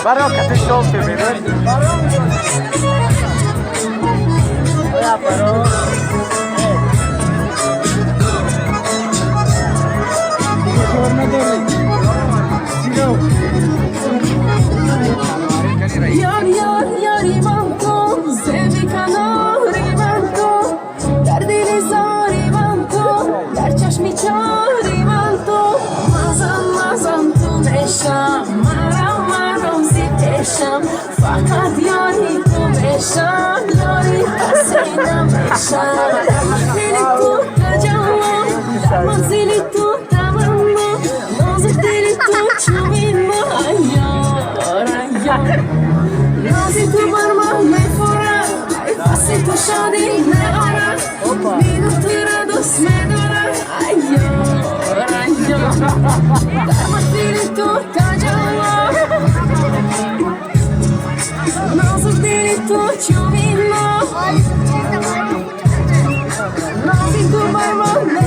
Barocca, te sciolti, vedi? La parola. Yar yar yarimanto, zemikano rimanto, derdili zarimanto, gerçeşmi çarimanto, mazan tu meşam, maram ziteşam, fakat yani tu meşam, yari hasina meşam, zili tu kacamam, zili tu tamammo, nazik dili tu çuvinmo, ayar. Nazi tu barma me fora, passi tu shadi me ora, minutura dos me dora, ayo, darma dili tu tajalla, nazi dili tu chuvino, nazi tu barma me